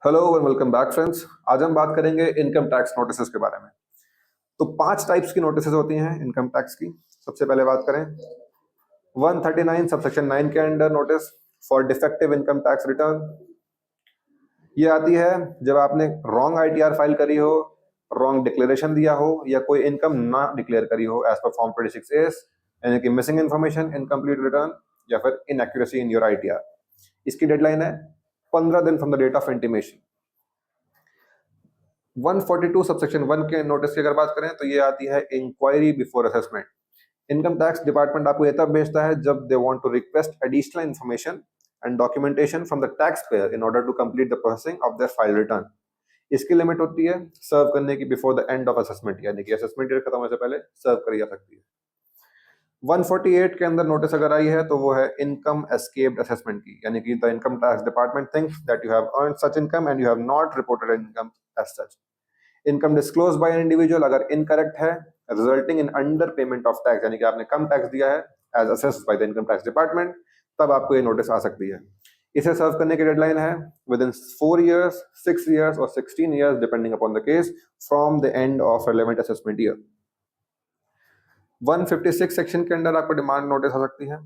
Hello and welcome back friends. आज हम बात करेंगे इनकम टैक्स नोटिसेस के बारे में। तो 5 टाइप्स की नोटिसेस होती हैं इनकम टैक्स की। सबसे पहले बात करें 139 सबसेक्शन 9 के under notice for defective income tax return. ये आती है जब आपने रॉन्ग आईटीआर फाइल करी हो, रॉन्ग डिक्लेरेशन दिया हो या कोई इनकम ना डिक्लेयर करी हो एज पर फॉर्म 26A, यानी कि मिसिंग इन्फॉर्मेशन, इनकम्प्लीट रिटर्न या फिर इनएक्यूरेसी इन योर आईटीआर। इसकी डेडलाइन है 15 दिन from the date of intimation. 142 subsection 1 के नोटिस की अगर बात करें तो ये आती है inquiry before assessment. Income tax department आपको ये तब भेजता है जब they want to request additional information and documentation from the taxpayer in order to complete the processing of their file return. इसकी लिमिट होती है सर्व करने की before the end of assessment, यानी कि असेसमेंट डेट खत्म होने से पहले सर्व करी जा सकती है। 148 के अंदर नोटिस अगर आई है तो वो है इनकम एस्केप्ड असेसमेंट की, यानी कि the income tax department thinks that you have earned such income and you have not reported income as such. Income disclose by an individual अगर इनकरेक्ट है, resulting in underpayment of tax, यानी कि आपने कम tax दिया है as assessed by the income tax department, तब आपको ये नोटिस आ सकती है। इसे सर्व करने की डेडलाइन है विद इन 4 ईयर्स, 6 ईयर्स और 16 years depending upon the case from the end of relevant assessment year. 156 section के अंडर आपको डिमांड नोटिस आ सकती है।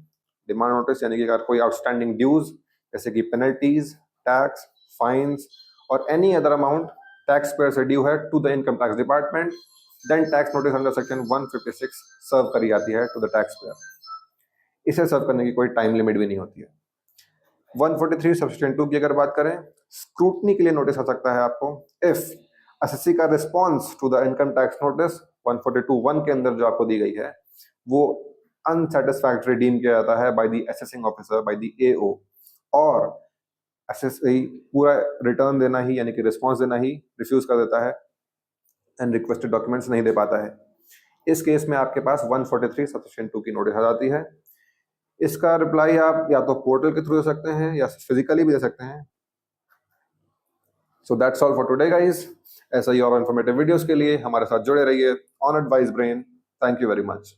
डिमांड नोटिस यानी कि अगर कोई आउटस्टैंडिंग ड्यूज जैसे कि पेनल्टीज, टैक्स, फाइन्स और any other amount taxpayer से ड्यू है to the income tax department, then tax notice under section 156 serve करी जाती है टू द टैक्स पेयर। इसे सर्व करने की कोई टाइम लिमिट भी नहीं होती है। 143 सबसेक्शन 2 की अगर बात करें, स्क्रूटनी के लिए नोटिस आ सकता है आपको इफ एसएससी का response to the income tax notice 142(1) के अंदर जो आपको दी गई है वो अनसेटिस्फैक्टरी डीम किया जाता है by the assessing officer, by the AO, और एसएससी पूरा रिटर्न देना ही यानी कि रिस्पॉन्स देना ही रिफ्यूज कर देता है एंड रिक्वेस्टेड डॉक्यूमेंट्स नहीं दे पाता है। इस केस में आपके पास 143 सबसेक्शन 2 की नोटिस आ जाती है। इसका रिप्लाई आप या तो पोर्टल के थ्रू दे सकते हैं या फिजिकली भी दे सकते हैं। So that's all for today guys. ऐसा ही और इन्फॉर्मेटिव वीडियोस के लिए हमारे साथ जुड़े रहिए on advice brain. Thank you very much.